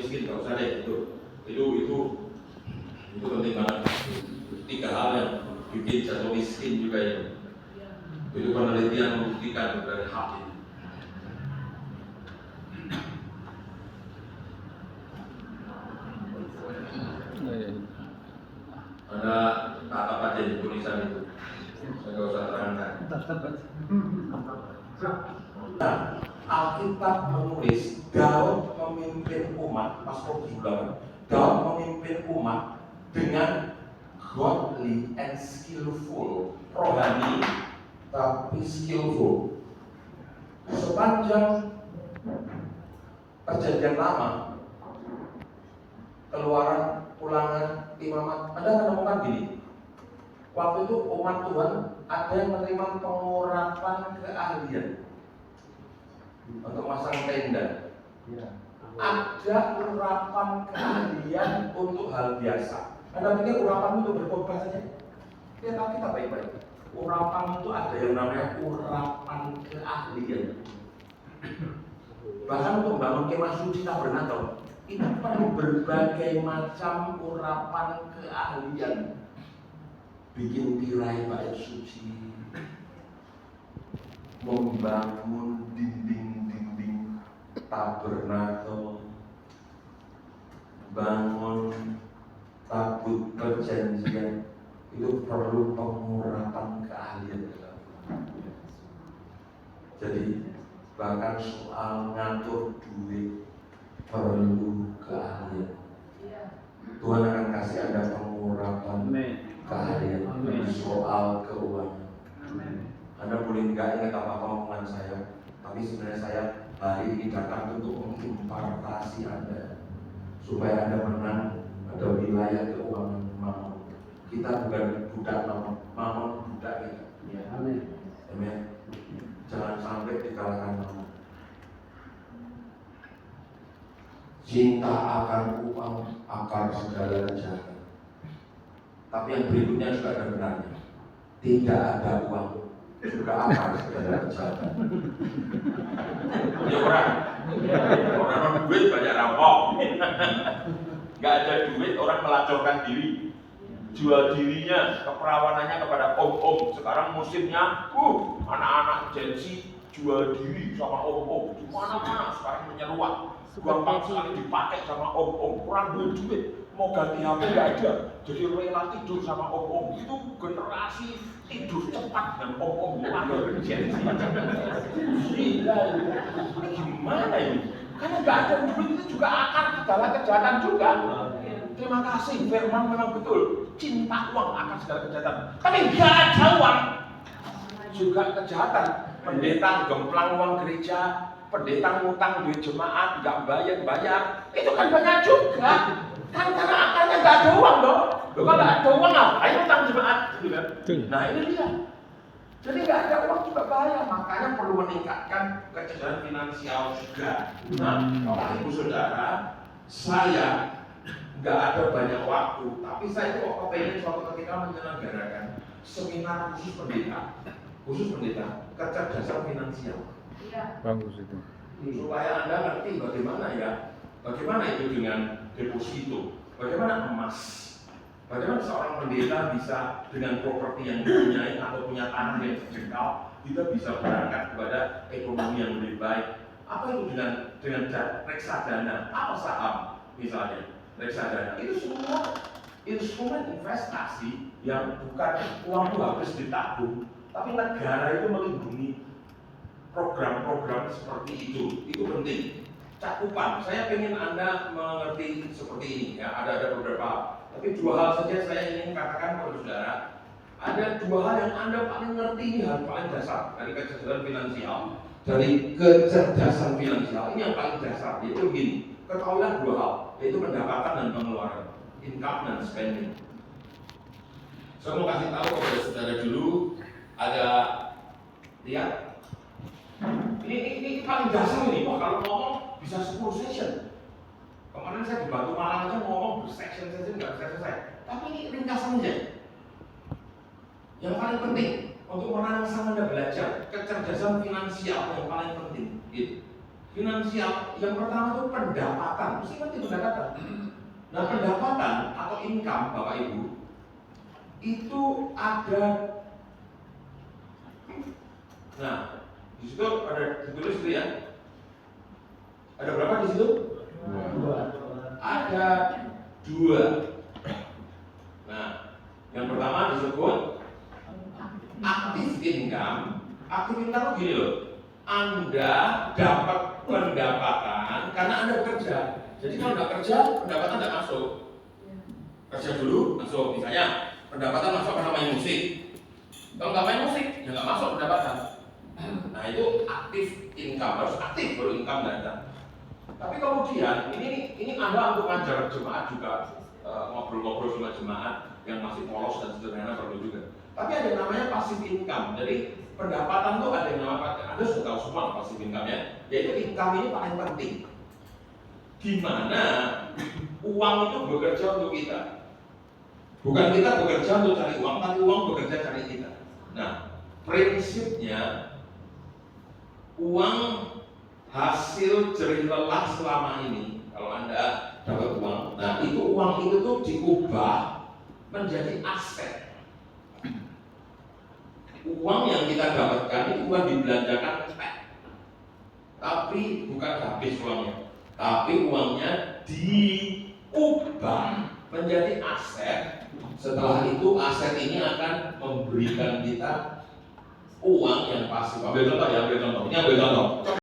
miskin, nggak usah deh itu penting banget. 3 hal yang bikin jatuh miskin juga itu penelitian membuktikan dari hak ini. Ada kata aja di tulisan itu, saya nggak usah terangkan. Nah, Alkitab menulis Daud memimpin umat, pas di belakang, Daud memimpin umat dengan godly and skillful, rohani tapi skillful. Sepanjang Perjanjian Lama, Keluaran, Ulangan, Imamat, Anda menemukan gini. Waktu itu umat Tuhan ada yang menerima pengurapan keahlian untuk masang tenda. Ada urapan keahlian untuk hal biasa. Anda pikir urapan untuk berkhotbah saja? Lihat Alkitab baik-baik. Urapan itu ada yang namanya urapan keahlian. Bahkan untuk membangun kemah suci tabernakel itu perlu berbagai macam urapan keahlian. Bikin tirai bait suci, membangun dinding-dinding tabernakel, bangun tabut perjanjian, itu perlu pengurapan keahlian. Jadi bahkan soal ngatur duit perlu keahlian. Tuhan akan kasih Anda pengurapan keahlian soal keuangan. Anda boleh nggak ingat apa omongan saya, tapi sebenarnya saya hari ini datang untuk mengimpartasi Anda supaya Anda menang pada wilayah keuangan mamon. Kita bukan budak mamon budak kita. Amin. Jangan sampai dikalahkan mamon. Cinta akan uang akar segala kejahatan. Tapi yang berikutnya juga ada benarnya. Tidak ada uang juga akar segala kejahatan. Ya orang duit banyak rampok. Gak ada duit orang melacurkan diri, jual dirinya, keperawanannya kepada om-om. Sekarang musimnya, anak-anak Gen Z jual diri sama om-om. Di mana-mana sekarang menyeruak. Gampang sekali dipakai sama om-om. Kurang duit, mau ganti HP nggak ada. Jadi rela tidur sama om-om. Itu generasi tidur cepat dengan om-om. Gen Z. Gila, ini gimana ini? Karena nggak ada duit itu juga akar segala kejahatan juga. Terima kasih, firman memang betul. Cinta uang akar segala kejahatan. Tapi nggak ada uang juga kejahatan. Pendeta gemplang uang gereja, pendeta ngutang duit jemaat, nggak bayar, itu kan banyak juga. Kan karena akarnya nggak ada uang dong. Loh kalau nggak ada uang ngapain ngutang jemaat, gitu kan? Nah ini dia. Jadi nggak ada uang juga bahaya, makanya perlu meningkatkan kesejahteraan finansial juga. Nah, Bapak Ibu Saudara, saya nggak ada banyak waktu, tapi saya kok pengen suatu ketika menyelenggarakan seminar khusus pendeta kecerdasan finansial. Bagus itu. Supaya Anda ngerti bagaimana itu dengan deposito, bagaimana emas. Bagaimana seorang pendeta bisa dengan properti yang dipunyai atau punya tanah yang terjangkau, kita bisa berangkat kepada ekonomi yang lebih baik. Apa itu dengan reksadana? Apa saham misalnya? Reksadana itu semua instrumen investasi yang bukan uang itu habis ditabung, tapi negara itu melindungi program-program seperti itu penting. Cakupan, saya ingin Anda mengerti seperti ini ya. Ada beberapa. Tapi 2 hal saja saya ingin katakan kepada saudara. Ada 2 hal yang Anda paling ngerti, ini hal paling dasar dari kecerdasan finansial. Ini yang paling dasar, yaitu begini. Ketahuilah 2 hal, yaitu pendapatan dan pengeluaran, income dan spending. Saya mau kasih tahu kepada saudara dulu, ada lihat. Ini paling dasar ini. Wah, kalau ngomong bisa 10 session. Kemarin saya di Batu Malang aja ngomong bersession nggak bisa selesai. Tapi ini ringkasannya. Yang paling penting untuk merangsang Anda belajar kecerdasan finansial yang paling penting. Gitu. Finansial yang pertama itu pendapatan, mesti ngerti pendapatan. Nah, pendapatan atau income Bapak Ibu itu ada. Nah, di situ ada ditulis itu ya. Ada berapa di situ? Dua. Ada 2. Nah, yang pertama disebut aktif income. Aktif income gini loh. Anda dapat pendapatan karena Anda bekerja. Jadi kalau nggak kerja, pendapatan nggak masuk. Kerja dulu masuk. Misalnya pendapatan masuk karena main musik. Kalau nggak main musik, ya nggak masuk pendapatan. Nah itu aktif income, harus aktif baru income datang. Tapi kemudian ini Anda untuk ngajar jemaat juga ngobrol-ngobrol sama jemaat yang masih polos dan sederhana perlu juga. Tapi ada yang namanya passive income. Jadi pendapatan tuh ada yang namanya, Anda sudah tahu semua passive income ya. Yaitu income ini paling penting. Gimana uang itu bekerja untuk kita. Bukan kita bekerja untuk cari uang, tapi uang bekerja cari kita. Nah, prinsipnya uang hasil jerih lelah selama ini, kalau Anda dapat uang, nah itu uang itu tuh diubah menjadi aset. Uang yang kita dapatkan itu bukan dibelanjakan tapi bukan habis uangnya, tapi uangnya diubah menjadi aset. Setelah itu aset ini akan memberikan kita uang yang pasif. Ambil contoh ya, ambil contoh. Ini ambil contoh.